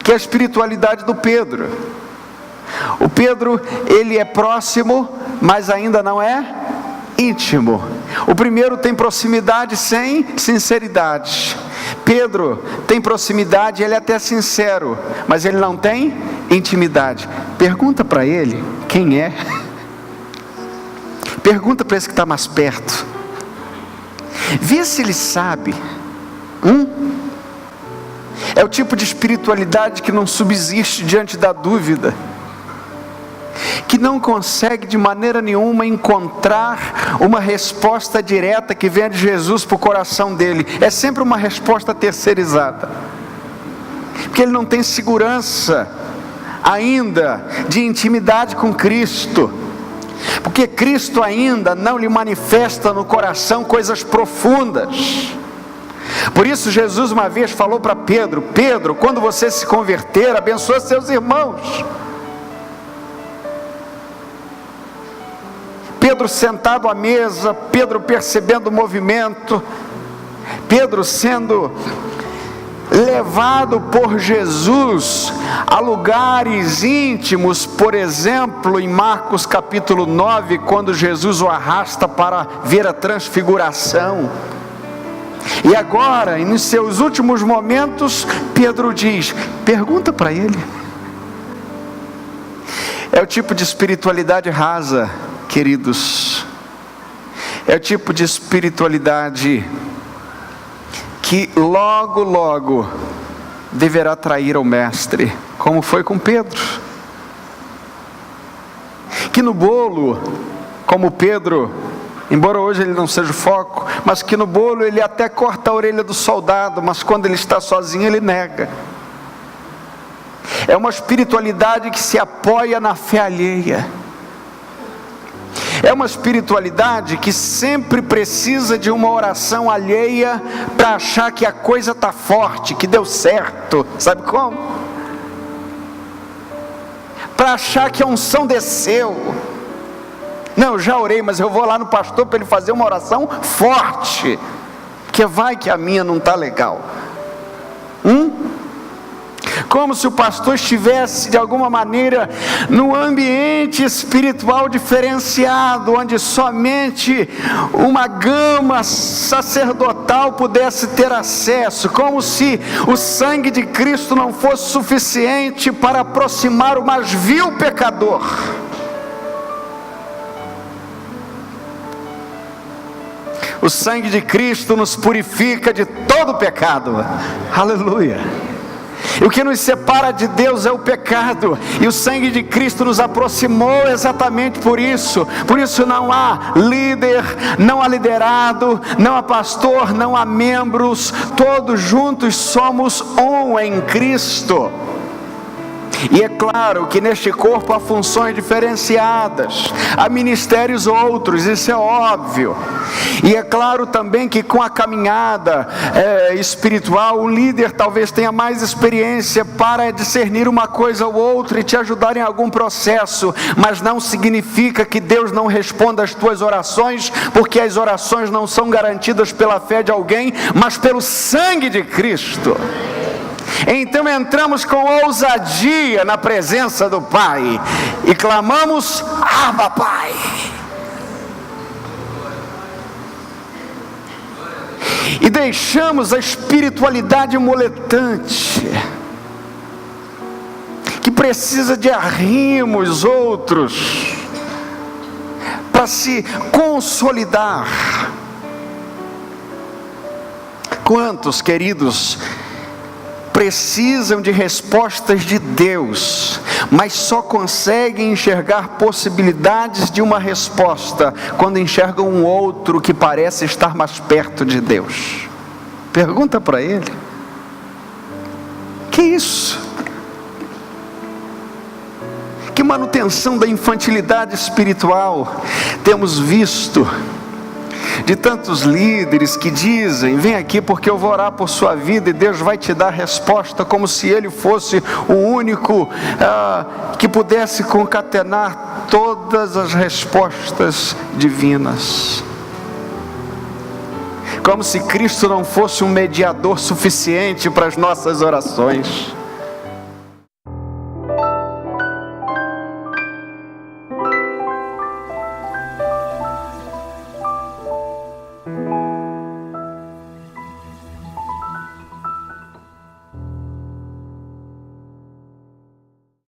que é a espiritualidade do Pedro. O Pedro, ele é próximo, mas ainda não é íntimo. O primeiro tem proximidade sem sinceridade. Pedro tem proximidade, ele é até sincero, mas ele não tem intimidade. Pergunta para ele quem é. Pergunta para esse que está mais perto. Vê se ele sabe. É o tipo de espiritualidade que não subsiste diante da dúvida, que não consegue de maneira nenhuma encontrar uma resposta direta que venha de Jesus para o coração dele. É sempre uma resposta terceirizada, porque ele não tem segurança ainda de intimidade com Cristo, porque Cristo ainda não lhe manifesta no coração coisas profundas. Por isso Jesus uma vez falou para Pedro: Pedro, quando você se converter, abençoa seus irmãos. Pedro sentado à mesa, Pedro percebendo o movimento, Pedro sendo levado por Jesus a lugares íntimos, por exemplo, em Marcos capítulo 9, quando Jesus o arrasta para ver a transfiguração. E agora, nos seus últimos momentos, Pedro diz: pergunta para ele. É o tipo de espiritualidade rasa, queridos. É o tipo de espiritualidade que logo, logo deverá trair ao mestre, como foi com Pedro. Que no bolo, como Pedro, embora hoje ele não seja o foco, mas que no bolo ele até corta a orelha do soldado, mas quando ele está sozinho ele nega. É uma espiritualidade que se apoia na fé alheia. É uma espiritualidade que sempre precisa de uma oração alheia para achar que a coisa está forte, que deu certo. Sabe como? Para achar que a unção desceu. Não, eu já orei, mas eu vou lá no pastor para ele fazer uma oração forte, porque vai que a minha não está legal. Como se o pastor estivesse de alguma maneira num ambiente espiritual diferenciado, onde somente uma gama sacerdotal pudesse ter acesso, como se o sangue de Cristo não fosse suficiente para aproximar o mais vil pecador. O sangue de Cristo nos purifica de todo pecado. Aleluia. E o que nos separa de Deus é o pecado, e o sangue de Cristo nos aproximou exatamente por isso. Por isso não há líder, não há liderado, não há pastor, não há membros, todos juntos somos um em Cristo. E é claro que neste corpo há funções diferenciadas, há ministérios outros, isso é óbvio. E é claro também que com a caminhada espiritual, o líder talvez tenha mais experiência para discernir uma coisa ou outra e te ajudar em algum processo, mas não significa que Deus não responda às tuas orações, porque as orações não são garantidas pela fé de alguém, mas pelo sangue de Cristo. Então entramos com ousadia na presença do Pai e clamamos: Abba, Pai. E deixamos a espiritualidade moletante, que precisa de arrimos outros para se consolidar. Quantos, queridos, precisam de respostas de Deus, mas só conseguem enxergar possibilidades de uma resposta quando enxergam um outro que parece estar mais perto de Deus? Pergunta para ele. Que isso? Que manutenção da infantilidade espiritual temos visto de tantos líderes que dizem: vem aqui porque eu vou orar por sua vida e Deus vai te dar resposta, como se Ele fosse o único que pudesse concatenar todas as respostas divinas, como se Cristo não fosse um mediador suficiente para as nossas orações.